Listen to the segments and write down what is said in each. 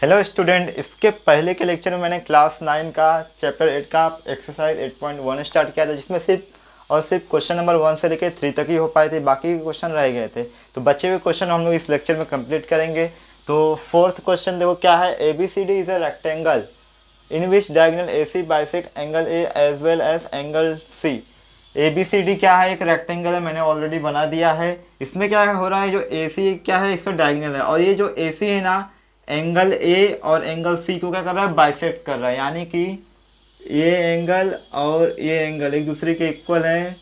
Hello student, इसके पहले के लेक्चर में मैंने क्लास 9 का चैप्टर 8 का एक्सरसाइज 8.1 स्टार्ट किया था, जिसमें सिर्फ और सिर्फ क्वेश्चन नंबर 1 से लेकर 3 तक ही हो पाए थे। बाकी के क्वेश्चन रह गए थे, तो बचे हुए क्वेश्चन हम लोग इस लेक्चर में कंप्लीट करेंगे। तो फोर्थ क्वेश्चन देखो क्या है। ABCD is a rectangle in which diagonal AC bisect angle A as well as angle C। ABCD क्या है, एक रेक्टेंगल है, मैंने ऑलरेडी बना दिया है। इसमें क्या हो रहा है, जो AC क्या है इसका डायगोनल है, और ये जो AC है ना, एंगल A और एंगल C को क्या कर रहा है, बाइसेक्ट कर रहा है। यानी कि ये एंगल और ये एंगल एक दूसरे के इक्वल हैं,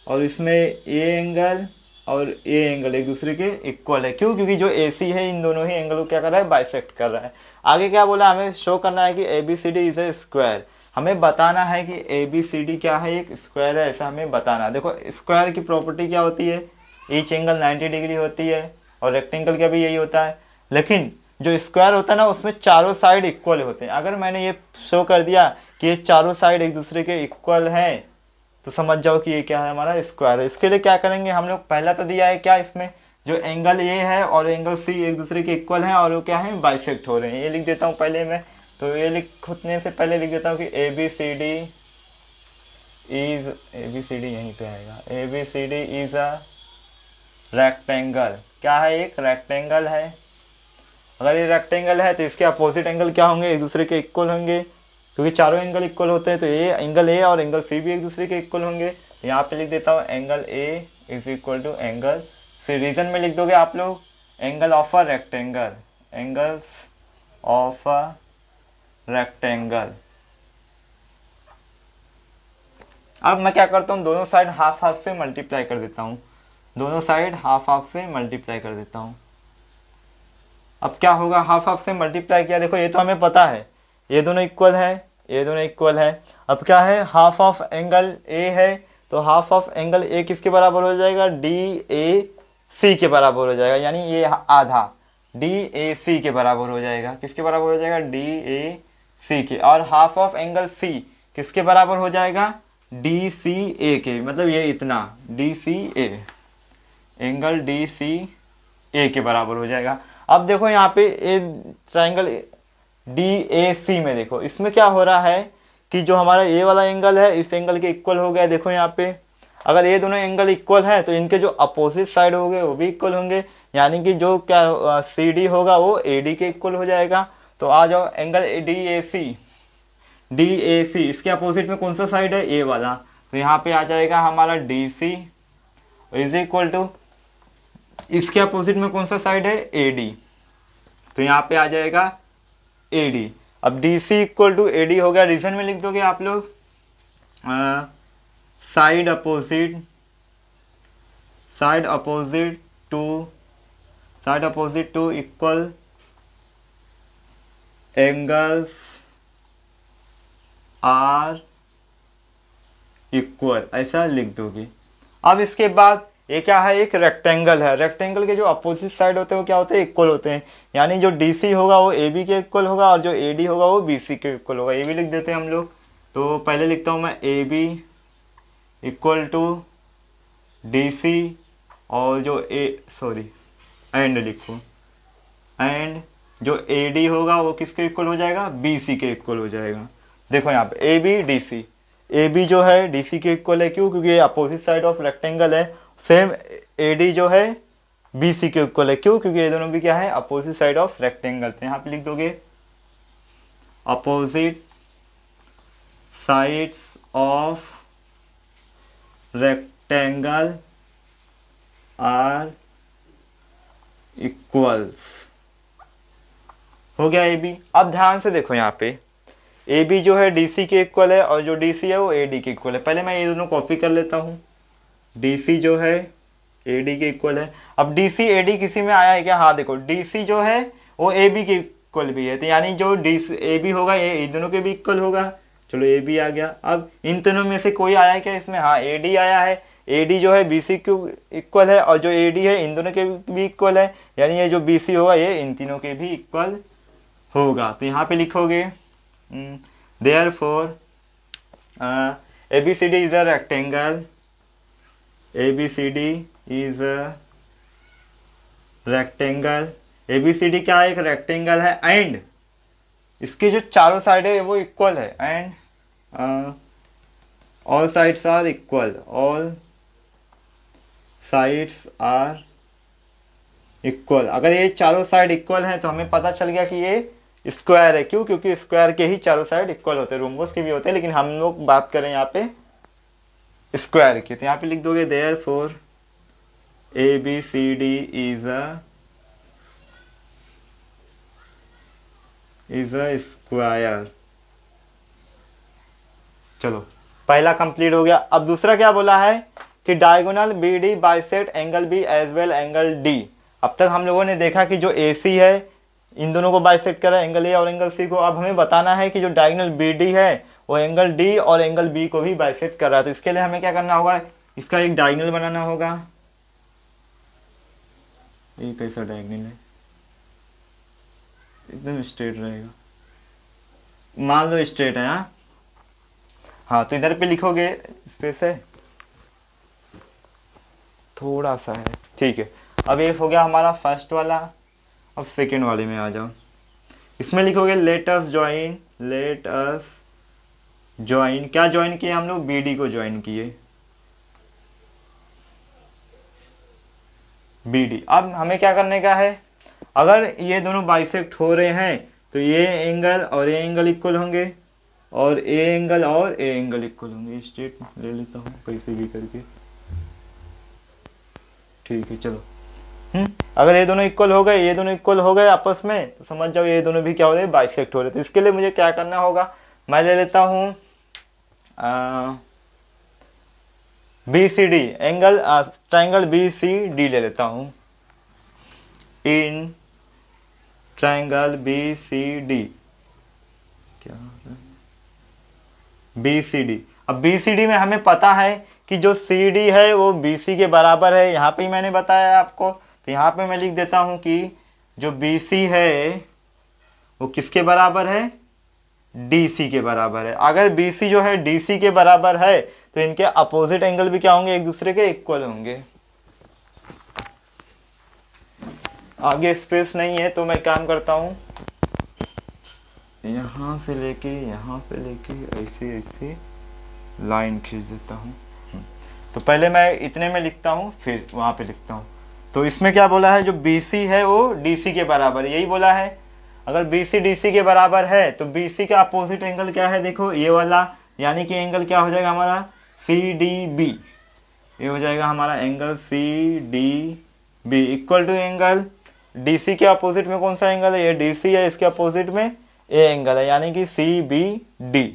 और इसमें ये एंगल और ये एंगल एक दूसरे के इक्वल है। क्यों? क्योंकि जो AC है इन दोनों ही एंगल को क्या कर रहा है, बाइसेक्ट कर रहा है। आगे क्या बोला, हमें शो करना है कि ABCD इज ए स्क्वायर। हमें बताना है कि ABCD क्या है, एक स्क्वायर है, ऐसा हमें बताना है। देखो स्क्वायर की प्रॉपर्टी क्या होती है, ईच एंगल 90 डिग्री होती है, और रेक्टेंगल का भी यही होता है। लेकिन जो स्क्वायर होता है ना, उसमें चारों साइड इक्वल होते हैं। अगर मैंने ये शो कर दिया कि ये चारों साइड एक दूसरे के इक्वल हैं, तो समझ जाओ कि ये क्या है, हमारा स्क्वायर है। इसके लिए क्या करेंगे हम लोग, पहला तो दिया है क्या, इसमें जो एंगल ए है और एंगल सी एक दूसरे के इक्वल हैं, और वो क्या है, बाइसेक्ट हो रहे हैं। ये लिख देता हूँ पहले मैं। तो ये लिखने से पहले लिख देता हूँ कि ABCD यहीं पे आएगा। ABCD is a rectangle. क्या है, एक रेक्टेंगल है। अगर ये रेक्टेंगल है तो इसके अपोजिट एंगल क्या होंगे, एक दूसरे के इक्वल होंगे, क्योंकि चारों एंगल इक्वल होते हैं। तो ये एंगल ए और एंगल सी भी एक दूसरे के इक्वल होंगे। यहाँ पे लिख देता हूँ angle A is equal to angle C. Reason में लिख दोगे आप लोग angle of a rectangle, angles of a rectangle. अब मैं क्या करता हूँ, दोनों साइड हाफ हाफ से मल्टीप्लाई कर देता हूँ। दोनों साइड हाफ हाफ से मल्टीप्लाई कर देता हूँ। अब क्या होगा, हाफ हाफ से मल्टीप्लाई किया, देखो ये तो हमें पता है ये दोनों इक्वल है, ये दोनों इक्वल है। अब क्या है, हाफ ऑफ एंगल ए है, तो हाफ ऑफ एंगल ए किसके बराबर हो जाएगा, DAC के बराबर हो जाएगा। यानी ये आधा DAC के बराबर हो जाएगा। किसके बराबर हो जाएगा, DAC के। और हाफ ऑफ एंगल C किसके बराबर हो जाएगा, DCA के। मतलब ये इतना DCA, एंगल DCA के बराबर हो जाएगा। अब देखो यहाँ पे ए ट्राइंगल DAC में देखो इसमें क्या हो रहा है कि जो हमारा ये वाला एंगल है इस एंगल के इक्वल हो गया। देखो यहाँ पे अगर ये दोनों एंगल इक्वल है तो इनके जो अपोजिट साइड होंगे वो भी इक्वल होंगे। यानी कि जो क्या CD होगा वो AD के इक्वल हो जाएगा। तो आ जाओ एंगल DAC इसके अपोजिट में कौन सा साइड है, ए वाला। तो यहाँ पे आ जाएगा हमारा DC इज इक्वल टू, इसके अपोजिट में कौन सा साइड है, AD। तो यहाँ पे आ जाएगा AD। अब DC इक्वल टू AD हो गया। रीजन में लिख दोगे आप लोग side opposite, side opposite to, side opposite to equal angles are equal, ऐसा लिख दोगे। अब इसके बाद ये क्या है, एक रेक्टेंगल है। रेक्टेंगल के जो अपोजिट साइड होते हैं वो क्या होते हैं, इक्वल होते हैं। यानी जो DC होगा वो AB के इक्वल होगा, और जो AD होगा वो BC के इक्वल होगा। ये भी लिख देते हैं हम लोग। तो पहले लिखता हूँ मैं AB इक्वल टू DC, और जो एंड लिखो, एंड जो AD होगा वो किसके इक्वल हो जाएगा, BC के इक्वल हो जाएगा। देखो यहाँ पे ABDC, AB जो है DC के इक्वल है। क्यों? क्योंकि ये अपोजिट साइड ऑफ रेक्टेंगल है। सेम AD जो है BC के इक्वल है। क्यों? क्योंकि ये दोनों भी क्या है, अपोजिट साइड ऑफ रेक्टेंगल। तो यहाँ पे लिख दोगे opposite sides of rectangle are equals. हो गया AB। अब ध्यान से देखो यहाँ पे AB जो है DC के इक्वल है, और जो DC है वो AD के इक्वल है। पहले मैं ये दोनों कॉपी कर लेता हूँ। DC जो है AD के इक्वल है। अब DC AD किसी में आया है क्या, हाँ देखो DC जो है वो AB के इक्वल भी है। तो यानी जो DC AB होगा ये इन दोनों के भी इक्वल होगा। चलो AB आ गया। अब इन दोनों में से कोई आया क्या इसमें, हाँ AD आया है। AD जो है BC के इक्वल है, और जो AD है इन दोनों के भी इक्वल है। यानी ये जो BC होगा ये इन तीनों के भी इक्वल होगा। तो यहाँ पे लिखोगे therefore ABCD is a rectangle, ABCD is a rectangle, ABCD क्या है, एक रेक्टेंगल है, एंड इसकी जो चारों साइड है वो इक्वल है, and all sides are equal, all sides are equal. अगर ये चारों साइड इक्वल हैं तो हमें पता चल गया कि ये स्क्वायर है। क्यों? क्योंकि स्क्वायर के ही चारों साइड इक्वल होते हैं, रोम्बस के भी होते हैं, लेकिन हम लोग बात करें यहाँ पे स्क्वायर की। तो यहाँ पे लिख दोगे therefore ABCD is a square. चलो, पहला कंप्लीट हो गया। अब दूसरा क्या बोला है कि diagonal BD bisect angle B as well angle D। अब तक हम लोगों ने देखा कि जो AC है इन दोनों को बाइसेक्ट कर रहा है, एंगल A और एंगल C को। अब हमें बताना है कि जो डायगोनल BD है वो एंगल D और एंगल B को भी बाइसेक्ट कर रहा है। तो इसके लिए हमें क्या करना होगा, इसका एक डायगोनल बनाना होगा। ये कैसा डायगोनल है? एकदम स्ट्रेट रहेगा, मान लो स्ट्रेट है। हाँ, तो इधर पे लिखोगे, स्पेस है थोड़ा सा है, ठीक है। अब ये हो गया हमारा फर्स्ट वाला। अब सेकेंड वाले में आ जाओ। इसमें लिखोगे लेट अस ज्वाइन। क्या ज्वाइन किए हम लोग? BD को ज्वाइन किए, BD। अब हमें क्या करने का है, अगर ये दोनों बाइसेक्ट हो रहे हैं तो ये एंगल और ये एंगल इक्वल होंगे, और ए एंगल और ए एंगल इक्वल होंगे। स्ट्रेट ले लेता हूँ कैसे भी करके, ठीक है। चलो, अगर ये दोनों इक्वल हो गए, ये दोनों इक्वल हो गए आपस में, तो समझ जाओ ये दोनों भी क्या हो रहे हैं, बाइसेक्ट हो रहे हैं। तो इसके लिए मुझे क्या करना होगा, मैं ले लेता हूँ BCD एंगल, ट्राइंगल BCD ले लेता हूँ। इन ट्राइंगल BCD, क्या BCD। अब BCD में हमें पता है कि जो CD है वो BC के बराबर है। यहाँ पे ही मैंने बताया आपको, तो यहाँ पे मैं लिख देता हूँ कि जो BC है वो किसके बराबर है, DC के बराबर है। अगर BC जो है DC के बराबर है तो इनके अपोजिट एंगल भी क्या होंगे, एक दूसरे के इक्वल होंगे। आगे स्पेस नहीं है तो मैं काम करता हूँ, यहाँ से लेके यहाँ पे लेके ऐसे ऐसे लाइन खींच देता हूँ। तो पहले मैं इतने में लिखता हूँ, फिर वहाँ पे लिखता हूँ। तो इसमें क्या बोला है, जो BC है वो DC के बराबर है, यही बोला है। अगर BC DC के बराबर है तो BC का अपोजिट एंगल क्या है, देखो ये वाला, यानी कि एंगल क्या हो जाएगा हमारा, CDB। ये हो जाएगा हमारा angle CDB equal to angle DC के अपोजिट में कौन सा एंगल है, ये DC है, इसके अपोजिट में ए एंगल है, यानी कि CBD।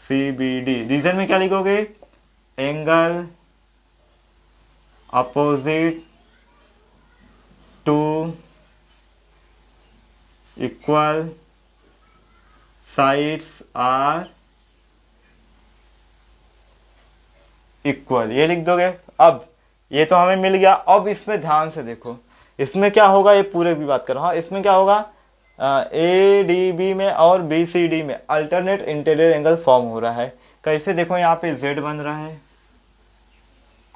CBD रीजन में क्या लिखोगे, angle opposite to equal sides are equal, ये लिख दोगे। अब ये तो हमें मिल गया। अब इसमें ध्यान से देखो, इसमें क्या होगा, ये पूरे भी बात कर रहा हूँ। इसमें क्या होगा, ADB में और BCD में अल्टरनेट इंटीरियर एंगल फॉर्म हो रहा है। कैसे? देखो यहाँ पे Z बन रहा है,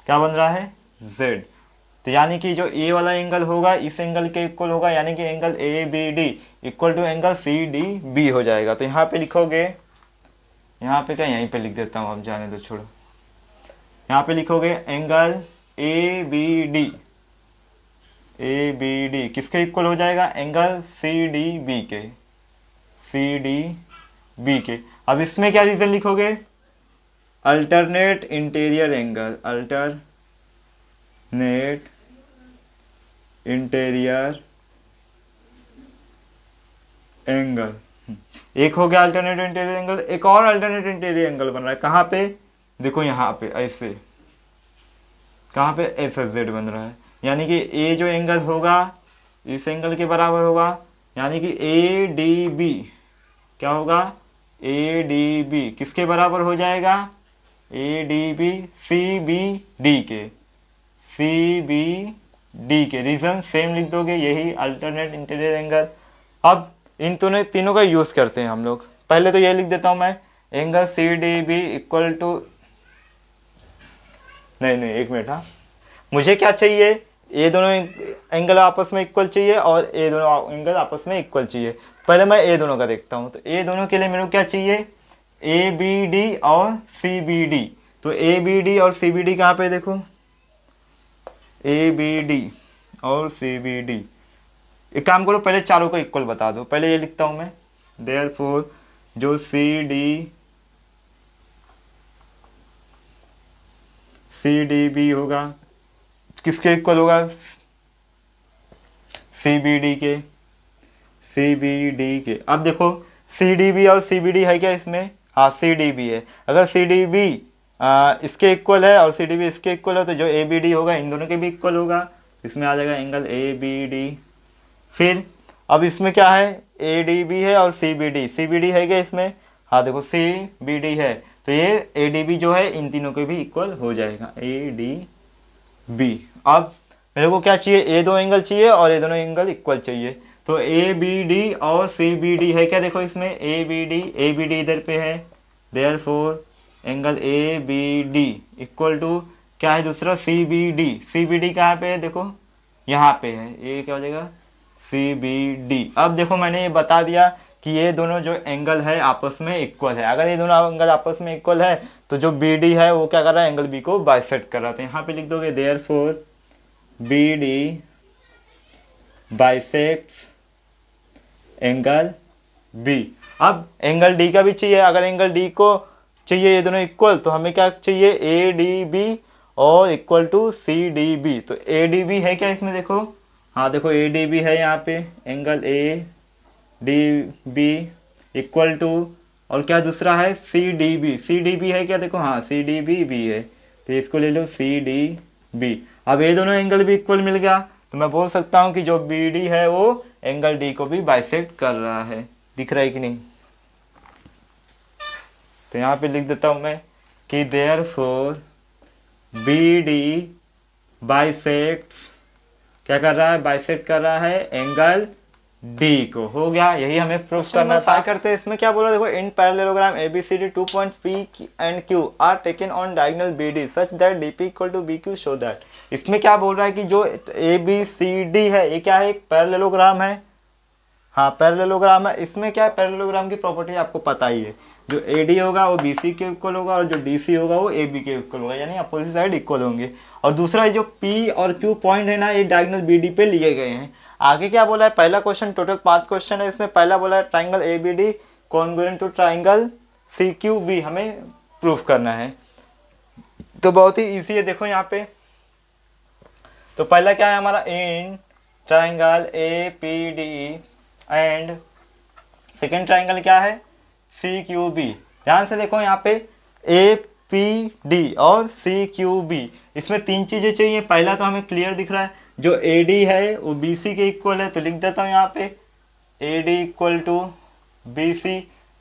क्या बन रहा है, Z। तो यानी कि जो ए वाला एंगल होगा इस एंगल के इक्वल होगा, यानी कि angle ABD equal to angle CDB हो जाएगा। तो यहाँ पे लिखोगे, यहाँ पे क्या, यहीं पे लिख देता हूँ, अब जाने दो, छोड़ो। यहाँ पे लिखोगे एंगल ABD किसके इक्वल हो जाएगा, एंगल CDB के। अब इसमें क्या रीजन लिखोगे, alternate interior angle, alternate interior angle. एक हो गया अल्टरनेट इंटीरियर एंगल, एक और अल्टरनेट इंटीरियर एंगल बन रहा है। कहाँ पे, देखो यहाँ पे ऐसे, कहाँ पे, ऐसा Z बन रहा है, यानी कि ए जो एंगल होगा इस एंगल के बराबर होगा, यानी कि ADB क्या होगा, ADB किसके बराबर हो जाएगा, ADB CBD के। रीजन सेम लिख दोगे, यही अल्टरनेट इंटीरियर एंगल। अब इन तीनों का यूज करते हैं हम लोग। पहले तो ये लिख देता हूं मैं, एंगल CDB इक्वल टू, नहीं एक मिनट, हाँ, मुझे क्या चाहिए, ये दोनों एंगल आपस में इक्वल चाहिए और ये दोनों एंगल आपस में इक्वल चाहिए। पहले मैं ये दोनों का देखता हूँ। तो ये दोनों के लिए मेरे को क्या चाहिए, ए बी डी और सी बी डी। तो ए बी डी और सी बी डी कहाँ पे, देखो ए बी डी और सी बी डी। एक काम करो, पहले चारों को इक्वल बता दो। पहले ये लिखता हूँ मैं, देयरफॉर जो सी डी बी होगा किसके इक्वल होगा, सी बी डी के, सी बी डी के। अब देखो सी डी बी और सी बी डी है क्या इसमें, हाँ सी डी बी है। अगर सी डी बी इसके इक्वल है और सी डी बी इसके इक्वल है तो जो ए बी डी होगा इन दोनों के भी इक्वल होगा, इसमें आ जाएगा एंगल ए बी डी। फिर अब इसमें क्या है, ए डी बी है और सी बी डी है क्या इसमें, हाँ देखो सी बी डी है, तो ये ए डी बी जो है इन तीनों के भी इक्वल हो जाएगा, ए डी बी। अब मेरे को क्या चाहिए, ए दो एंगल चाहिए और ये दोनों एंगल इक्वल चाहिए। तो ए बी डी और सी बी डी है क्या, देखो इसमें ए बी डी इधर पे है, therefore angle A B D equal to क्या है दूसरा, सी बी डी कहाँ पे है, देखो यहाँ पे है, ये क्या हो जाएगा सी बी डी। अब देखो मैंने ये बता दिया कि ये दोनों जो एंगल है आपस में इक्वल है। अगर ये दोनों एंगल आपस में इक्वल है तो जो बी डी है वो क्या कर रहा है, एंगल बी को बाइसेक्ट कर रहा है। तो यहाँ पे लिख दोगे therefore B D bisects angle B. अब एंगल डी का भी चाहिए, अगर एंगल डी को चाहिए ये दोनों इक्वल तो हमें क्या चाहिए, ए डी बी और equal to C D B. तो ए डी बी है क्या इसमें, देखो हाँ देखो ए डी बी है यहाँ पे, angle A D B equal to और क्या दूसरा है सी डी बी है क्या, देखो हाँ सी डी बी भी है, तो इसको ले लो सी डी बी। अब ये दोनों एंगल भी इक्वल मिल गया तो मैं बोल सकता हूँ कि जो बी डी है वो एंगल डी को भी बाइसेक्ट कर रहा है। दिख रहा है कि नहीं, तो यहाँ पे लिख देता हूँ मैं कि देयरफॉर बी डी बाइसेक्ट्स क्या कर रहा है, बाइसेक्ट कर रहा है एंगल डी को। हो गया, यही हमें प्रूफ करना था। करते हैं इसमें क्या बोला, देखो in parallelogram ABCD 2 points P and Q are taken on diagonal BD such that DP equal to BQ show that. इसमें क्या बोल रहा है कि जो ABCD है ये क्या है, एक पैरेललोग्राम है, हाँ पैरेललोग्राम है। इसमें क्या है, पैरेललोग्राम की प्रॉपर्टी आपको पता ही है, जो AD होगा वो BC के इक्वल होगा और जो DC होगा वो AB के इक्वल होगा, यानी अपोजिट साइड इक्वल होंगे। और दूसरा जो P और Q पॉइंट है ना ये डायगोनल BD पे लिए गए हैं। आगे क्या बोला है, पहला क्वेश्चन, टोटल 5 क्वेश्चन है इसमें। पहला बोला है triangle ABD congruent to triangle CQB हमें प्रूफ करना है, तो बहुत ही इजी है। देखो यहाँ पे तो पहला क्या है हमारा, in triangle APD and second triangle क्या है CQB। ध्यान से देखो यहाँ पे APD और CQB, इसमें 3 चीजें चाहिए। पहला तो हमें क्लियर दिख रहा है, जो AD है वो BC के इक्वल है, तो लिख देता हूँ यहाँ पे AD equal to BC।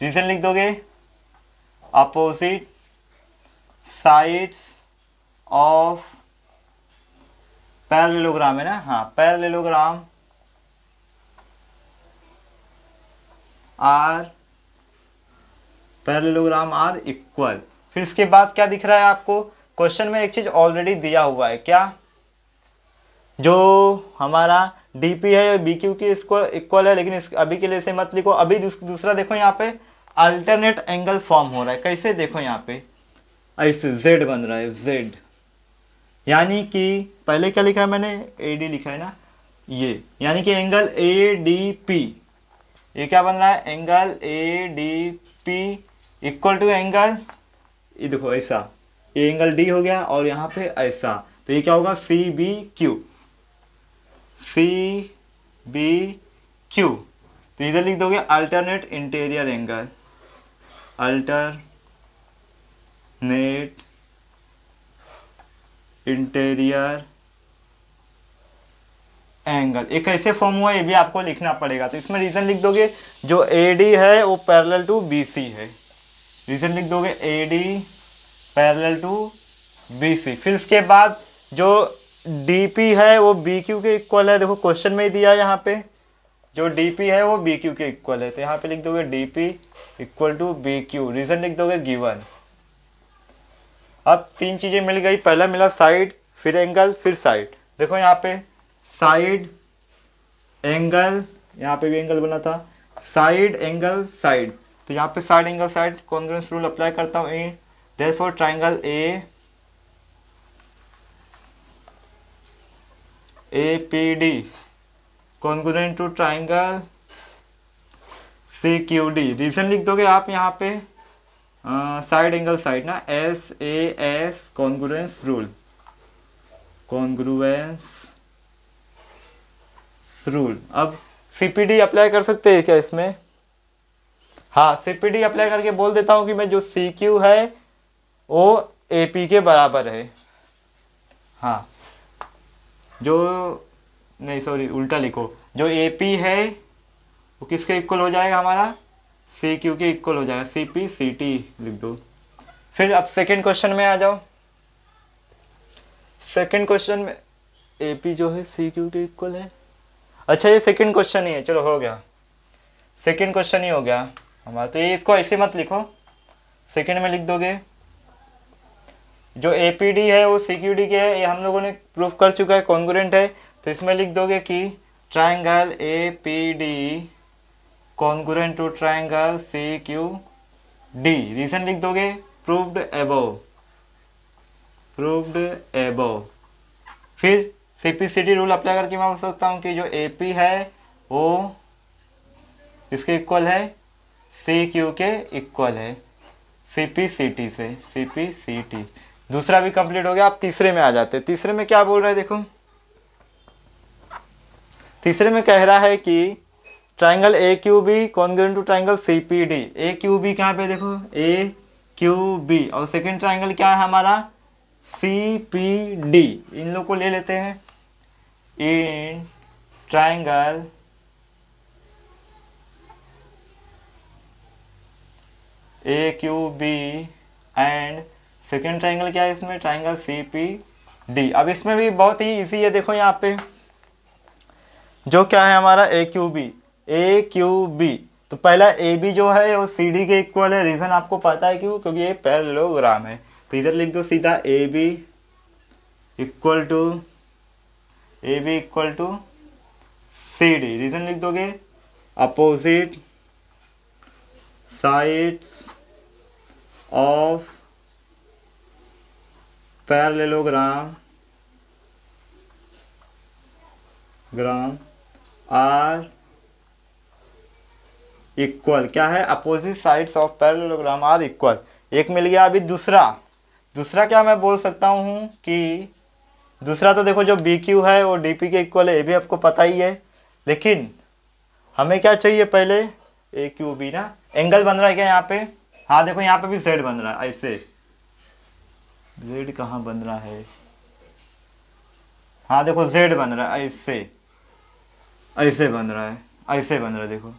Reason लिख दोगे, अपोजिट साइड्स ऑफ पैरेललोग्राम है ना, हाँ पैरेललोग्राम आर इक्वल। फिर इसके बाद क्या दिख रहा है आपको, क्वेश्चन में एक चीज ऑलरेडी दिया हुआ है, क्या, जो हमारा DP है BQ की इसको इक्वल है, लेकिन इस अभी के लिए इसे मत लिखो। अभी दूसरा देखो यहाँ पे अल्टरनेट एंगल फॉर्म हो रहा है, कैसे देखो यहाँ पे ऐसे Z बन रहा है, Z यानी कि पहले क्या लिखा है मैंने, AD लिखा है ना ये, यानी कि एंगल ADP ये क्या बन रहा है, angle ADP equal to angle, ये देखो ऐसा, ये एंगल D हो गया और यहाँ पे ऐसा, तो ये क्या होगा CBQ। तो इधर लिख दोगे alternate interior angle, alternate interior angle. एक कैसे फॉर्म हुआ ये भी आपको लिखना पड़ेगा, तो इसमें रीजन लिख दोगे, जो AD है वो पैरेलल टू BC है, रीजन लिख दोगे AD पैरेलल टू BC। फिर इसके बाद जो DP है वो BQ के इक्वल है, देखो क्वेश्चन में ही दिया है यहाँ पे, जो DP है वो BQ के इक्वल है, तो यहाँ पे लिख दोगे DP equal to BQ, reason लिख दोगे गिवन। अब 3 चीजें मिल गई, पहला मिला साइड, फिर एंगल, फिर साइड, देखो यहाँ पे साइड एंगल, यहाँ पे भी एंगल बना था, साइड एंगल साइड, तो यहाँ पे side angle side congruence rule apply करता हूँ। In therefore triangle A P D congruent to triangle C Q D. Reason लिख दोगे आप यहाँ पे साइड एंगल साइड ना, S A S congruence rule, congruence rule. अब सीपीडी अप्लाई कर सकते हैं क्या इसमें? हाँ, सीपीडी अप्लाई करके बोल देता हूं कि मैं जो सी क्यू है वो एपी के बराबर है। हाँ, जो नहीं सॉरी उल्टा लिखो, जो एपी है वो किसके इक्वल हो जाएगा हमारा? सी क्यू के इक्वल हो जाएगा, सी पी सी टी लिख दो। फिर अब सेकेंड क्वेश्चन में आ जाओ। सेकेंड क्वेश्चन में एपी जो है सी क्यू के इक्वल है। अच्छा, ये सेकेंड क्वेश्चन ही है, चलो हो गया, सेकेंड क्वेश्चन ही हो गया हमारा। तो ये इसको ऐसे मत लिखो, सेकेंड में लिख दोगे जो एपीडी है वो सीक्यूडी के है, ये हम लोगों ने प्रूफ कर चुका है, कॉन्ग्रुएंट है। तो इसमें लिख दोगे कि triangle APD congruent to triangle C Q D. Reason लिख दोगे प्रूव्ड एबव, प्रूव्ड एबव। फिर सीपीसीटी रूल अप्लाई करके मैं बोल सकता हूँ कि जो एपी है वो इसके इक्वल है, सी क्यू के इक्वल है, सीपीसीटी से, सीपीसीटी। दूसरा भी कंप्लीट हो गया। आप तीसरे में आ जाते हैं। तीसरे में क्या बोल रहा है देखो, तीसरे में कह रहा है कि triangle A Q B congruent to triangle C P D. A Q B कहाँ पे देखो, ए क्यू बी, और सेकेंड ट्राइंगल क्या है हमारा? सी पी डी। इन लोग को ले लेते हैं। In triangle A Q B and second triangle क्या है इसमें? Triangle C P D. अब इसमें भी बहुत ही इजी है, देखो यहाँ पे जो क्या है हमारा ए क्यू बी, ए क्यू बी। तो पहला ए बी जो है वो सी डी के इक्वल है। रीजन आपको पता है क्यों? क्योंकि ये पैरेललोग्राम है। तो इधर लिख दो सीधा A B equal to, A B equal to C D. Reason लिख दोगे opposite sides of parallelogram are equal. क्या है? Opposite sides of parallelogram are equal. एक मिल गया। अभी दूसरा क्या मैं बोल सकता हूँ कि दूसरा तो देखो जो बी क्यू है वो डी पी के इक्वल है, ये भी आपको पता ही है। लेकिन हमें क्या चाहिए पहले? ए क्यू बी ना। एंगल बन रहा है क्या यहाँ पे? हाँ देखो यहाँ पे भी जेड बन रहा है। ऐसे जेड कहाँ बन रहा है? हाँ देखो जेड बन रहा है, ऐसे ऐसे बन रहा है, ऐसे बन रहा है, देखो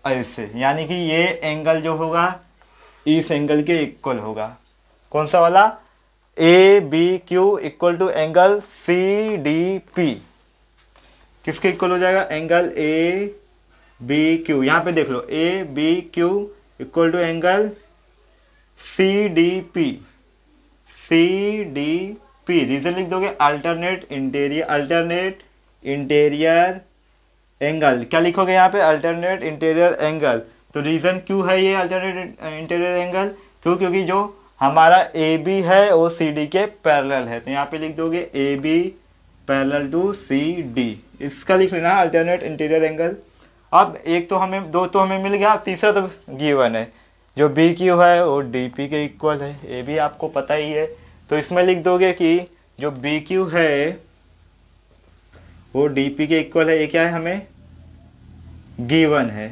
ऐसे। यानी कि ये एंगल जो होगा इस एंगल के इक्वल होगा। कौन सा वाला? A B Q equal to angle C D P. किसके इक्वल हो जाएगा? Angle A B Q. यहाँ पे देख लो, A B Q equal to angle C D P, C D P. Reason लिख दोगे अल्टरनेट इंटीरियर एंगल। क्या लिखोगे यहाँ पे? Alternate interior angle. तो रीजन क्यों है ये अल्टरनेट इंटीरियर एंगल? क्यों? क्योंकि जो हमारा ए बी है वो सी डी के पैरेलल है। तो यहाँ पे लिख दोगे A B parallel to C D. इसका लिख लेना अल्टरनेट इंटीरियर एंगल। अब एक तो हमें, दो तो हमें मिल गया, तीसरा तो गिवन है। जो बी क्यू है वो डी पी के इक्वल है, ये भी आपको पता ही है। तो इसमें लिख दोगे कि जो बी क्यू है वो डी पी के इक्वल है। ये क्या है? हमें गिवन है।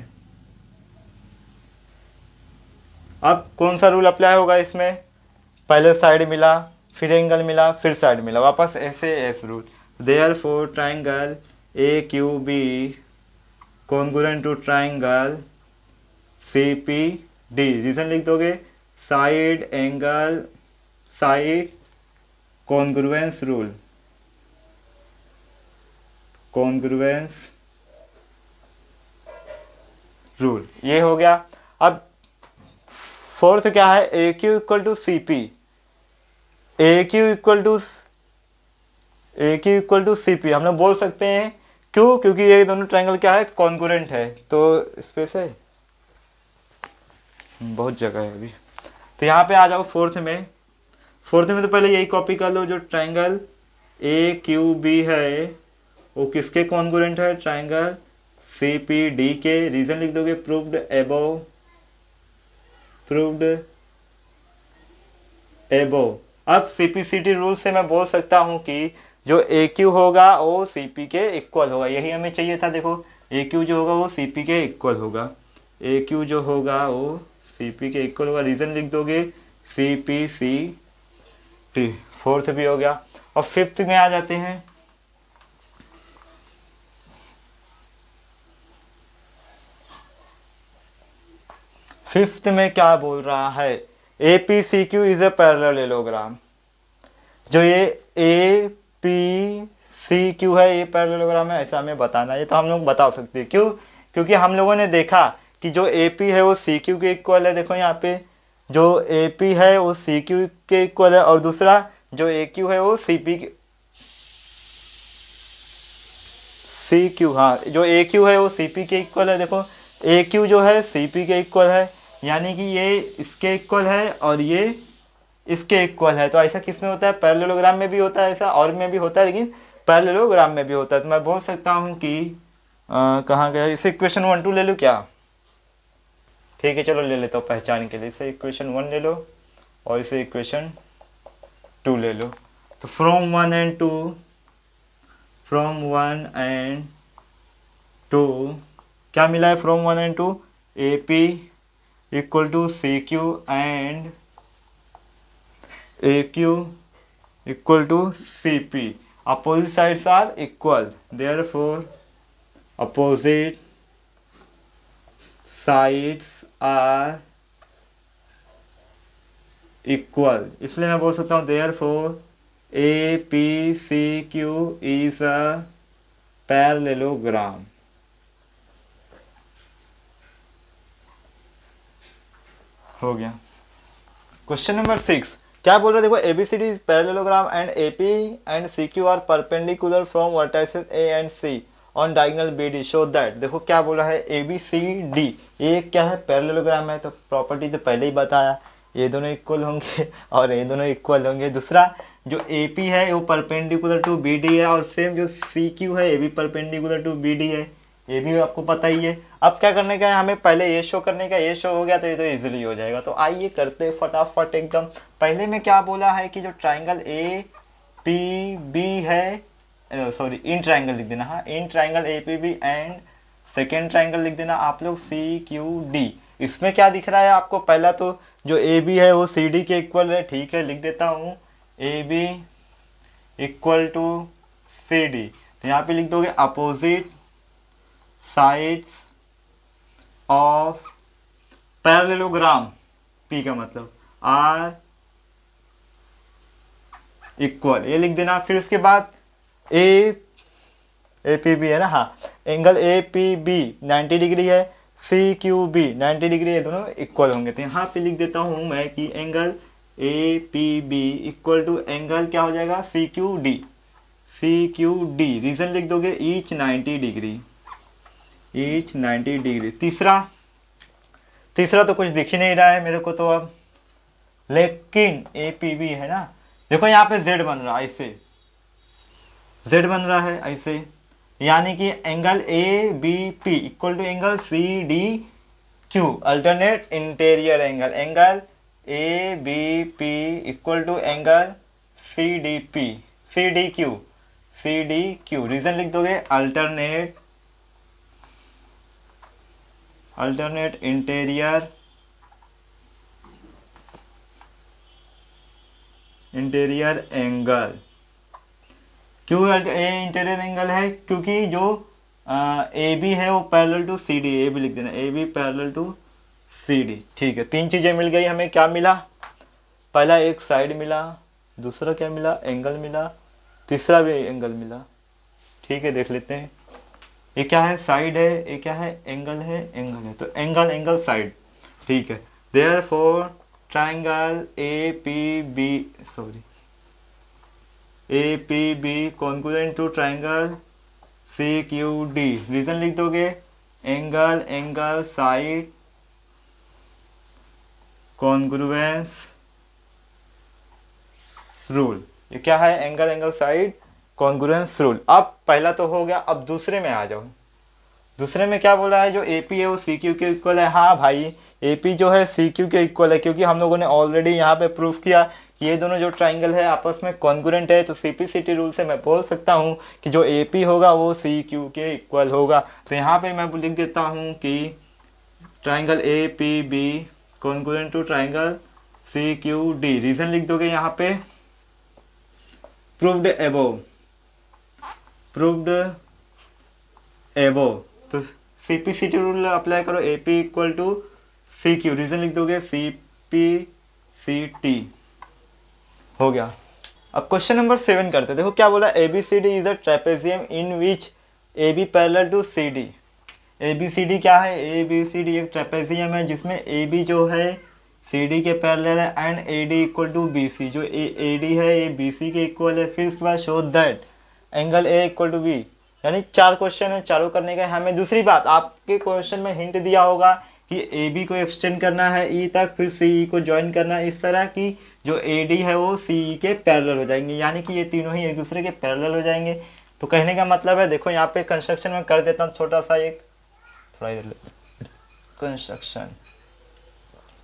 अब कौन सा रूल अप्लाई होगा इसमें? पहले साइड मिला, फिर एंगल मिला, फिर साइड मिला, वापस ऐसे S rule. Therefore triangle A Q B congruent to triangle C P D. Reason लिख दोगे side angle side congruence rule, congruence rule. ये हो गया। अब फोर्थ क्या है? A Q equal to C P. A Q equal to A Q equal to C P हम लोग बोल सकते हैं। क्यों? क्योंकि ये दोनों ट्रायंगल क्या है, कॉन्ग्रुएंट है। तो स्पेस है, बहुत जगह है अभी। तो यहाँ पे आ जाओ फोर्थ में। फोर्थ में तो पहले यही कॉपी कर लो, जो ट्रायंगल ए क्यू बी है वो किसके कॉन्ग्रुएंट है, ट्रायंगल सी पी डी के। रीजन लिख दोगे, प्रूव्ड एबोव, प्रूव्ड एबोव। अब सीपीसीटी रूल से मैं बोल सकता हूँ कि जो ए क्यू होगा वो सी पी के इक्वल होगा। यही हमें चाहिए था। देखो ए क्यू जो होगा वो सी पी के इक्वल होगा, ए क्यू जो होगा वो सी पी के इक्वल होगा। रीजन लिख दोगे, C P C T. Fourth भी हो गया। और फिफ्थ में आ जाते हैं। फिफ्थ में क्या बोल रहा है, A P C Q is a parallelogram. जो ये ए पी सी क्यू है ये पैरेललोग्राम है, ऐसा हमें बताना है। ये तो हम लोग बता सकते हैं। क्यों? क्योंकि हम लोगों ने देखा कि जो ए पी है वो सी क्यू के इक्वल है। देखो यहाँ पे जो ए पी है वो सी क्यू के इक्वल है, और दूसरा जो ए क्यू है वो सी पी के, सी क्यू, हाँ, जो ए क्यू है वो सी पी के इक्वल है। देखो ए क्यू जो है सी पी के इक्वल है, यानी कि ये इसके इक्वल है और ये इसके इक्वल है। तो ऐसा किस में होता है, पैरेललोग्राम में भी होता है, ऐसा और में भी होता है, लेकिन पैरेललोग्राम में भी होता है। तो मैं बोल सकता हूँ कि कहाँ गया, इसे इक्वेशन 1 2 ले लो क्या? ठीक है, चलो ले लेता हूँ पहचान के लिए। इसे इक्वेशन 1 ले लो और इसे इक्वेशन 2 ले लो। तो फ्रॉम 1 एंड 2, फ्रॉम 1 एंड 2 क्या मिला है, from 1 and 2 A P equal to C Q and A Q equal to CP. Opposite sides are equal. Therefore, opposite sides are equal. इसलिए मैं बोल सकता हूँ therefore APCQ is a parallelogram. हो गया। क्वेश्चन नंबर 6 क्या बोल रहे हैं, देखो ABCD is parallelogram and AP and CQ are perpendicular from vertices A and C on diagonal BD show that। देखो क्या बोल रहा है, ABCD ये क्या है, पैरेललोग्राम है। तो प्रॉपर्टी तो पहले ही बताया, ये दोनों इक्वल होंगे और ये दोनों इक्वल होंगे। दूसरा जो AP है वो परपेंडिकुलर टू BD है, और सेम जो CQ है ये भी परपेंडिकुलर टू BD है, ये भी आपको पता ही है। अब क्या करने का है हमें, पहले ये शो करने का, ये शो हो गया तो ये तो इजीली हो जाएगा। तो आइए करते फटाफट एकदम। पहले में क्या बोला है कि जो ट्राइंगल ए पी बी है, सॉरी इन ट्राइंगल लिख देना, हाँ in triangle A P B and second triangle लिख देना आप लोग सी क्यू डी। इसमें क्या दिख रहा है आपको, पहला तो जो ए बी है वो सी डी के इक्वल है, ठीक है लिख देता हूँ A B equal to C D. तो यहाँ पे लिख दोगे opposite sides of parallelogram, P का मतलब आर इक्वल, ये लिख देना। फिर उसके बाद ए पी बी है ना, हाँ angle A P B 90 degree है, सी क्यू बी 90 डिग्री है, दोनों इक्वल होंगे। तो यहाँ पे लिख देता हूँ मैं कि angle A P B equal to angle क्या हो जाएगा, C Q D, C Q D. Reason लिख दोगे ईच 90 डिग्री, ईच 90 डिग्री। तीसरा तो कुछ दिख ही नहीं रहा है मेरे को तो अब, लेकिन ए पी बी है ना, देखो यहाँ पे जेड बन रहा है, ऐसे जेड बन रहा है ऐसे, यानी कि angle A B P equal to angle C D Q, alternate interior angle, angle A B P equal to angle C D P, C D Q, C D Q. Reason लिख दोगे alternate interior angle. क्यों interior angle है, क्योंकि जो A B है वो parallel to C D, A B लिख देना, A B parallel to C D. ठीक है, तीन चीजें मिल गई हमें। क्या मिला, पहला एक साइड मिला, दूसरा क्या मिला, एंगल मिला, तीसरा भी एंगल मिला। ठीक है, देख लेते हैं। ये क्या है, साइड है, ये क्या है, एंगल है, एंगल है, तो एंगल एंगल साइड। ठीक है, therefore triangle A P B, sorry A P B congruent to triangle C Q D. Reason लिख दोगे, angle, angle, side, congruence rule. ये क्या है? Angle, angle, side, congruence rule. अब पहला तो हो गया, अब दूसरे में आ जाओ। दूसरे में क्या बोला है? जो AP है वो CQ के इक्वल है। हाँ भाई, AP जो है CQ के इक्वल है, क्योंकि हम लोगों ने ऑलरेडी यहाँ पे प्रूफ किया कि ये दोनों जो ट्राइंगल है आपस में कॉन्ग्रुएंट है। तो CP/CT रूल से मैं बोल सकता हूँ कि जो AP होगा वो CQ के इक्वल होगा। तो यहाँ पे मैं लिख देता हूँ कि triangle APB congruent to triangle CQD। Reason लिख दोगे यहाँ पे, प्रूव्ड एबोव, प्रूव्ड एबोव। तो CP/CT रूल अप्लाई करो, AP equal to CQ। Reason लिख दोगे CP/CT। हो गया। अब क्वेश्चन नंबर 7 करते हैं। देखो क्या बोला, ABCD is a trapezium in which AB parallel to CD। ABCD क्या है? ABCD एक ट्रेपेजियम है जिसमें AB जो है CD के पैरेलल है and AD equal to BC। जो AD है ये BC के इक्वल है। फिर उसके बाद show that angle A equal to B। यानी 4 क्वेश्चन है, चारों करने का हमें। दूसरी बात, आपके क्वेश्चन में हिंट दिया होगा कि AB को एक्सटेंड करना है E तक, फिर CE को ज्वाइन करना है, इस तरह की जो AD है वो CE के पैरेलल हो जाएंगे, यानी कि ये तीनों ही एक दूसरे के पैरेलल हो जाएंगे। तो कहने का मतलब है, देखो यहाँ पे कंस्ट्रक्शन में कर देता हूँ छोटा सा एक, थोड़ा इधर कंस्ट्रक्शन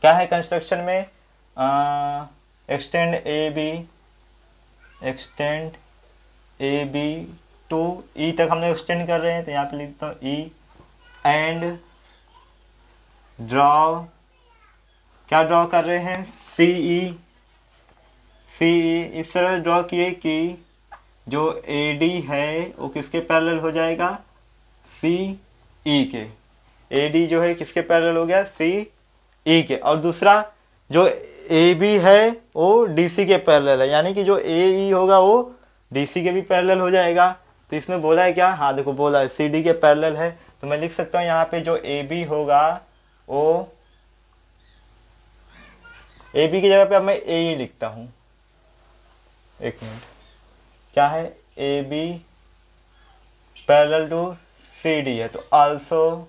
क्या है कंस्ट्रक्शन में, एक्सटेंड ए बी टू ई तक हम लोग एक्सटेंड कर रहे हैं। तो यहाँ पे लिखता हूँ ई एंड ड्रॉ, क्या ड्रॉ कर रहे हैं? सी ई इस तरह ड्रॉ किए कि जो ए डी है वो किसके पैरेलल हो जाएगा? सी ई के। ए डी जो है किसके पैरेलल हो गया? सी ई के। और दूसरा जो ए बी है वो डी सी के पैरेलल है, यानी कि जो ए ई होगा वो डी सी के भी पैरेलल हो जाएगा। तो इसमें बोला है क्या? हाँ देखो बोला है सी डी के पैरेलल है। तो मैं लिख सकता हूँ यहाँ पे जो ए बी होगा वो, ए बी की जगह पे अब मैं ए ई लिखता हूँ। एक मिनट, क्या है? A B parallel to C D है, तो आल्सो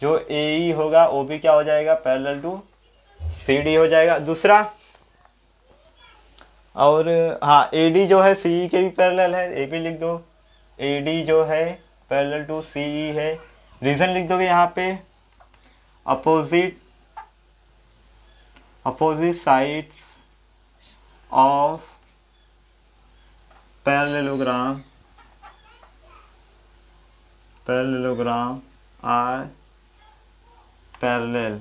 जो ए ई होगा वो भी क्या हो जाएगा? पैरेलल टू सी डी हो जाएगा। दूसरा, और हाँ ए डी जो है सी ई के भी पैरेलल है, ए भी लिख दो। ए डी जो है पैरेलल टू सी ई है। रीजन लिख दोगे यहाँ पे, opposite sides of parallelogram are parallel.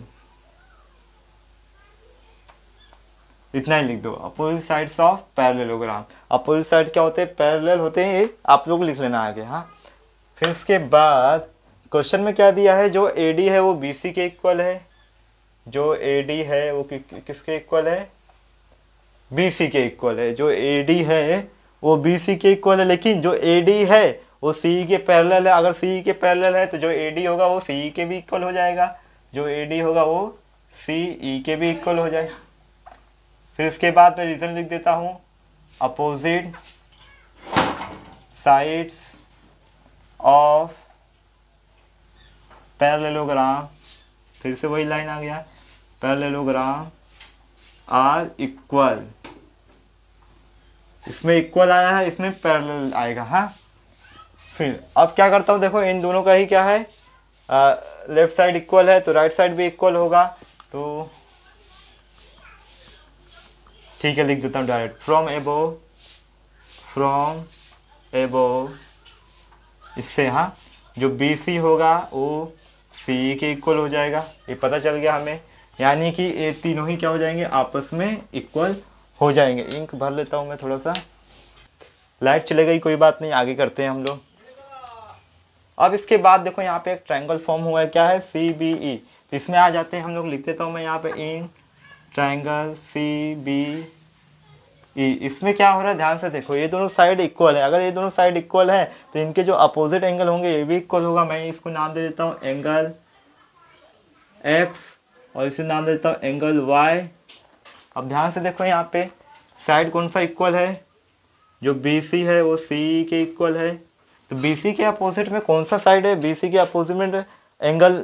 इतना ही लिख दो, opposite sides of parallelogram. Opposite side क्या होते हैं? पैरेलल होते हैं, ये आप लोग लिख लेना आगे। हाँ, फिर उसके बाद क्वेश्चन में क्या दिया है? जो AD है वो BC के इक्वल है। जो AD है वो किसके इक्वल है? BC के इक्वल है। जो AD है वो BC के इक्वल है, लेकिन जो AD है वो CE के पैरेलल है। अगर CE के पैरेलल है तो जो AD होगा वो CE के भी इक्वल हो जाएगा। जो AD होगा वो CE के भी इक्वल हो जाएगा। फिर इसके बाद मैं रीजन लिख देता हूँ, अपोजिट साइड्स ऑफ पैरेललोग्राम, फिर से वही लाइन आ गया, पैरेललोग्राम आर इक्वल। इसमें इक्वल आया है, इसमें पैरेलल आएगा। हाँ, फिर अब क्या करता हूँ, देखो इन दोनों का ही क्या है, लेफ्ट साइड इक्वल है तो राइट साइड भी इक्वल होगा। तो ठीक है, लिख देता हूँ डायरेक्ट, फ्रॉम एबोव इससे। हाँ, जो BC होगा वो CE के इक्वल हो जाएगा, ये पता चल गया हमें। यानी कि ये तीनों ही क्या हो जाएंगे? आपस में इक्वल हो जाएंगे। इंक भर लेता हूँ मैं थोड़ा सा, लाइट चले गई, कोई बात नहीं, आगे करते हैं हम लोग। अब इसके बाद देखो यहाँ पे एक ट्रायंगल फॉर्म हुआ है, क्या है? CBE। तो इसमें आ जाते हैं हम लोग, लिख देता हूँ मैं यहाँ पे इन ट्रायंगल CBE। इसमें क्या हो रहा है? ध्यान से देखो, ये दोनों साइड इक्वल है। अगर ये दोनों साइड इक्वल है तो इनके जो अपोजिट एंगल होंगे ये भी इक्वल होगा। मैं इसको नाम दे देता हूँ एंगल X और इसे नाम दे देता हूँ एंगल Y। अब ध्यान से देखो यहाँ पे साइड कौन सा इक्वल है? जो BC है वो CE के इक्वल है। तो BC के अपोजिट में कौन सा साइड है, BC के अपोजिट में एंगल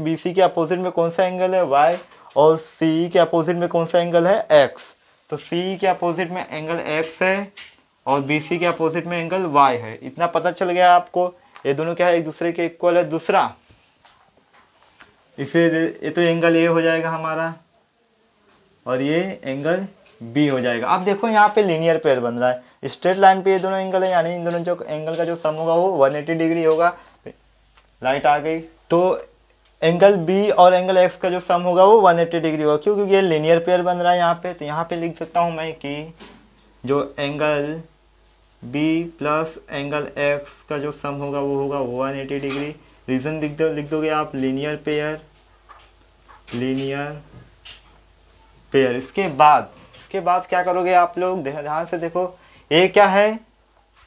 BC के अपोजिट में कौन सा एंगल है, Y, और CE के अपोजिट में कौन सा एंगल है, X। तो CE के अपोजिट में एंगल X है और BC के अपोजिट में एंगल Y है। इतना पता चल गया आपको, ये दोनों क्या है, एक दूसरे के इक्वल है। दूसरा, इसे ये तो एंगल A हो जाएगा हमारा और ये एंगल B हो जाएगा। अब देखो यहाँ पे लीनियर पेयर बन रहा है, स्ट्रेट लाइन पे ये दोनों एंगल है, यानी इन दोनों जो एंगल का जो सम होगा वो 180 डिग्री होगा। लाइट आ गई। तो एंगल B और एंगल X का जो सम होगा वो 180 डिग्री होगा, क्यों, क्योंकि ये लीनियर पेयर बन रहा है यहाँ पे। तो यहाँ पे लिख सकता हूँ मैं कि जो angle B plus angle X का जो सम होगा वो होगा 180 डिग्री। रीजन लिख दोगे आप, लीनियर पेयर। इसके बाद क्या करोगे आप लोग, ध्यान से देखो। ए क्या है,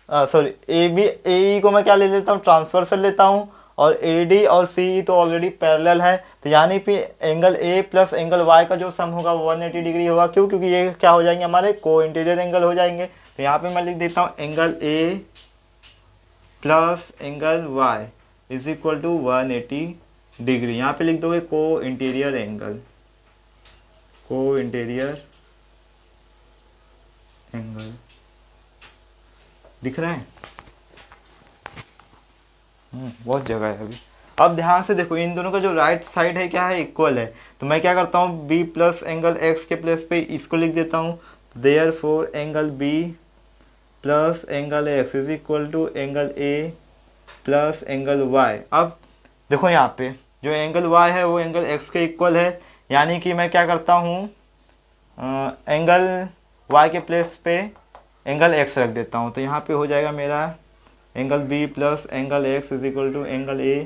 सॉरी, AE को मैं क्या ले लेता हूँ, ट्रांसवर्सल लेता हूँ, और AD और CE तो ऑलरेडी पैरेलल है। तो यानी कि angle A plus angle Y का जो सम होगा वो 180 डिग्री होगा, क्यों, क्योंकि ये क्या हो जाएंगे, हमारे को इंटीरियर एंगल हो जाएंगे। तो यहाँ पे मैं लिख देता हूँ angle A plus angle Y is equal to 180 degree. यहाँ पे लिख दोगे को इंटीरियर एंगल, दिख रहा है। बहुत जगह है अभी। अब ध्यान से देखो, इन दोनों का जो राइट साइड है क्या है, इक्वल है। तो मैं क्या करता हूँ, B प्लस एंगल X के प्लेस पे इसको लिख देता हूँ। Therefore angle B plus angle X is equal to angle A plus angle Y। अब देखो यहाँ पे जो एंगल Y है वो एंगल X के इक्वल है, यानी कि मैं क्या करता हूँ, एंगल Y के प्लेस पे एंगल X रख देता हूँ। तो यहाँ पे हो जाएगा मेरा angle B plus angle X is equal to angle A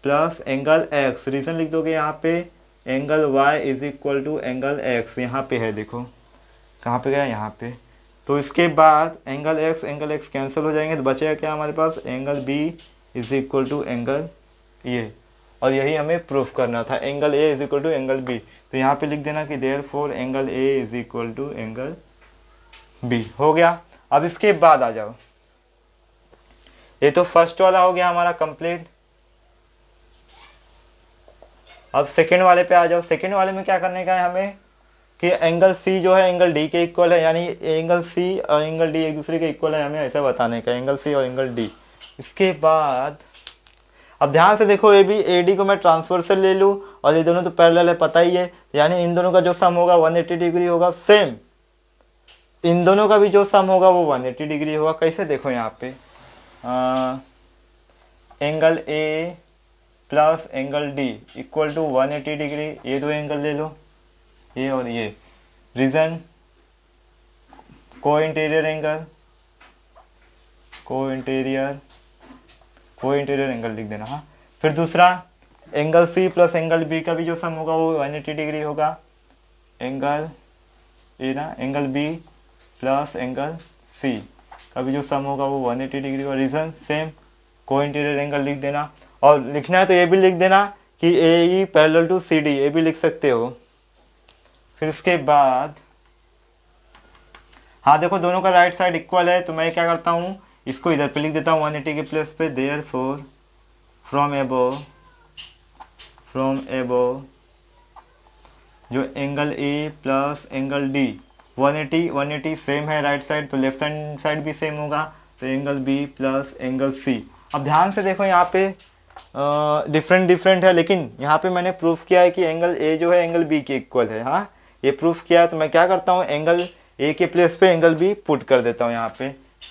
plus angle X। Reason लिख दोगे यहाँ पे, angle Y is equal to angle X, यहाँ पे है, देखो कहाँ पे गया, यहाँ पे। तो इसके बाद एंगल X कैंसिल हो जाएंगे, तो बचेगा क्या हमारे पास, angle B is equal to angle ये। और यही हमें प्रूफ करना था, angle A is equal to angle B। तो यहाँ पे लिख देना कि therefore angle A is equal to angle B। हो गया। अब इसके बाद आ जाओ, ये तो फर्स्ट वाला हो गया हमारा कंप्लीट। अब सेकेंड वाले पे आ जाओ। सेकेंड वाले में क्या करने का है हमें, कि एंगल C जो है एंगल D के इक्वल है, यानी एंगल C और एंगल D एक दूसरे के इक्वल है, हमें ऐसा बताने का, एंगल C और एंगल D। इसके बाद अब ध्यान से देखो, AD को मैं ट्रांसवर्सल ले लूँ और ये दोनों तो पैरेलल है, पता ही है, यानी इन दोनों का जो सम होगा 180 डिग्री होगा। सेम इन दोनों का भी जो सम होगा वो 180 डिग्री होगा। कैसे, देखो यहाँ पे angle A plus angle D equal to 180 degree. ये दो एंगल ले लो, ये और ये। रीजन, को इंटीरियर एंगल लिख देना। हाँ, फिर दूसरा angle C plus angle B का भी जो सम होगा वो 180 डिग्री होगा। Angle B plus angle C का भी जो सम होगा वो 180 डिग्री होगा। रीजन सेम, को इंटीरियर एंगल लिख देना। और लिखना है तो ये भी लिख देना कि AE पैरेलल टू CD, ये भी लिख सकते हो। फिर इसके बाद हाँ देखो, दोनों का राइट साइड इक्वल है, तो मैं क्या करता हूँ, इसको इधर पे लिख देता हूँ 180 के प्लेस पे। देयरफॉर फ्रॉम एबोव जो angle A plus angle D 180 same है राइट साइड, तो लेफ्ट हैंड साइड भी सेम होगा। तो angle B plus angle C। अब ध्यान से देखो, यहाँ पे डिफरेंट है, लेकिन यहाँ पे मैंने प्रूफ किया है कि एंगल A जो है एंगल B के इक्वल है। हाँ, ये प्रूफ किया है। तो मैं क्या करता हूँ, एंगल A के प्लेस पे एंगल B पुट कर देता हूँ यहाँ पे।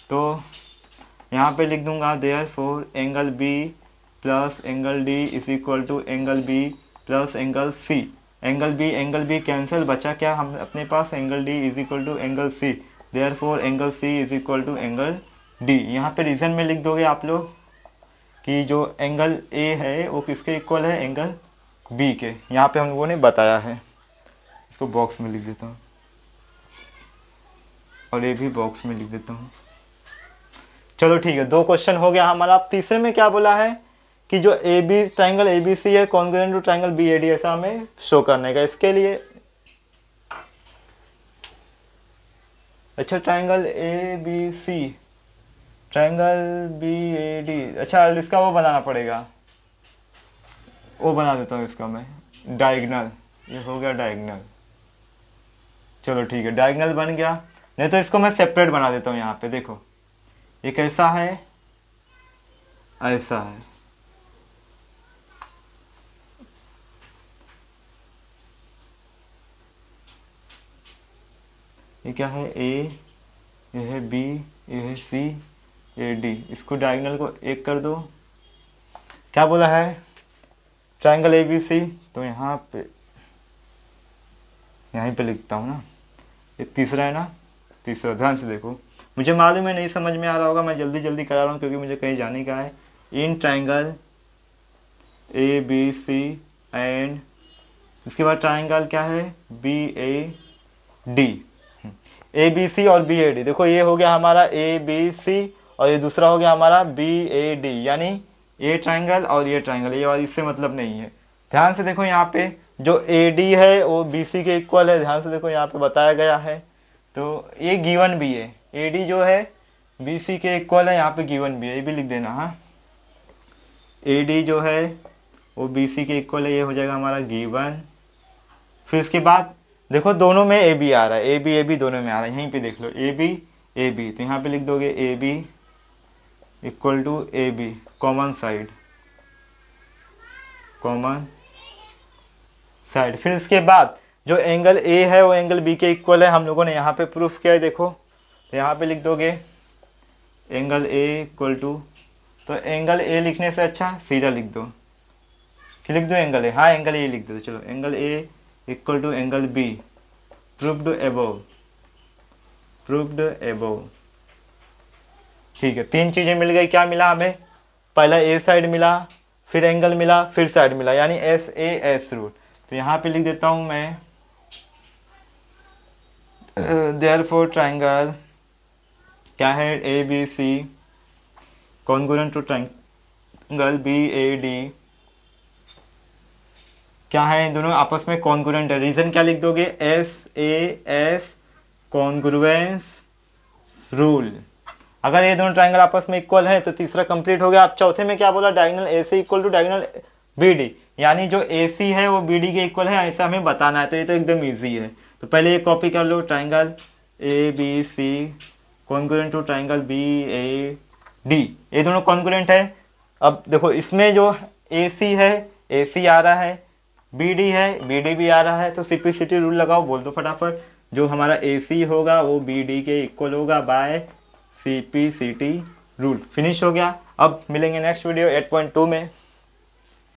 तो यहाँ पे लिख दूंगा therefore angle B plus angle D is equal to angle B plus angle C। Angle B cancel, बचा क्या हम अपने पास, angle D is equal to angle C। Therefore angle C is equal to angle D। यहाँ पे reason में लिख दोगे आप लोग कि जो एंगल A है वो किसके इक्वल है, एंगल B के। यहाँ पे हम लोगों ने बताया है, इसको बॉक्स में लिख देता हूँ और ये भी बॉक्स में लिख देता हूँ। चलो ठीक है, 2 क्वेश्चन हो गया हमारा। अब तीसरे में क्या बोला है कि जो ट्राइंगल ABC है कॉन्ग्रुएंट टू ट्राइंगल BAD, ऐसा हमें शो करने का। इसके लिए अच्छा triangle A B C, triangle B A D, अच्छा इसका वो बनाना पड़ेगा, वो बना देता हूँ इसका मैं, डायगनल, ये हो गया डायगनल। चलो ठीक है, डायगनल बन गया। नहीं तो इसको मैं सेपरेट बना देता हूँ, यहाँ पे देखो ये कैसा है, ऐसा है, ये क्या है, ए, ये है बी, ये है सी, ये डी, इसको डायगोनल को एक कर दो। क्या बोला है, ट्राइंगल ए बी सी, तो यहाँ पे, यहीं पे लिखता हूँ ना, ये तीसरा है ना, तीसरा, ध्यान से देखो, मुझे मालूम है नहीं समझ में आ रहा होगा, मैं जल्दी जल्दी करा रहा हूँ क्योंकि मुझे कहीं जाने का है। In triangle A B C and, इसके बाद ट्राइंगल क्या है, B A D, A B C और बी ए डी, देखो ये हो गया हमारा ए बी सी और ये दूसरा हो गया हमारा बी ए डी, यानी ये ट्राइंगल और ये ट्राइंगल, ये वाला इससे मतलब नहीं है। ध्यान से देखो यहाँ पे जो ए डी है वो बी सी के इक्वल है, ध्यान से देखो यहाँ पे बताया गया है, तो ये गिवन भी है, ए डी जो है बी सी के इक्वल है, यहाँ पे गिवन भी है, ये भी लिख देना। हाँ, ए डी जो है वो बी सी के इक्वल है, ये हो जाएगा हमारा गिवन। फिर इसके बाद देखो दोनों में ए बी आ रहा है, ए बी दोनों में आ रहा है, यहीं पे देख लो ए बी, तो यहाँ पे लिख दोगे A B equal to A B, common side, common side. फिर इसके बाद जो एंगल ए है वो एंगल बी के इक्वल है, हम लोगों ने यहाँ पे प्रूफ किया है, देखो तो यहाँ पे लिख दोगे एंगल ए इक्वल टू, तो एंगल ए लिखने से अच्छा सीधा लिख दो, कि लिख दो एंगल ए, हाँ एंगल ए लिख दो, चलो angle A equal to angle B, proved above, proved above. ठीक है, तीन चीजें मिल गई, क्या मिला हमें, पहला ए साइड मिला, फिर एंगल मिला, फिर साइड मिला, यानी एस ए एस रूल। तो यहाँ पे लिख देता हूँ मैं, देयरफॉर ट्राइंगल क्या है, A B C congruent to triangle B A D, क्या है, इन दोनों आपस में कॉन्ग्रुएंट है। रीजन क्या लिख दोगे, S A S congruence rule. अगर ये दोनों ट्राइंगल आपस में इक्वल है तो तीसरा कंप्लीट हो गया। आप चौथे में क्या बोला, diagonal A C equal to diagonal B D, यानी जो ए सी है वो बी डी के इक्वल है, ऐसा हमें बताना है। तो ये तो एकदम ईजी है, तो पहले ये कॉपी कर लो, triangle A B C congruent to triangle B A D, ये दोनों कॉन्ग्रुएंट है। अब देखो इसमें जो ए सी है, ए सी आ रहा है, बी डी है, बी डी भी आ रहा है, तो सिंप्लिसिटी रूल लगाओ, बोल दो फटाफट, जो हमारा ए सी होगा वो बी डी के इक्वल होगा बाय CPCT रूल। फिनिश हो गया। अब मिलेंगे नेक्स्ट वीडियो 8.2 में।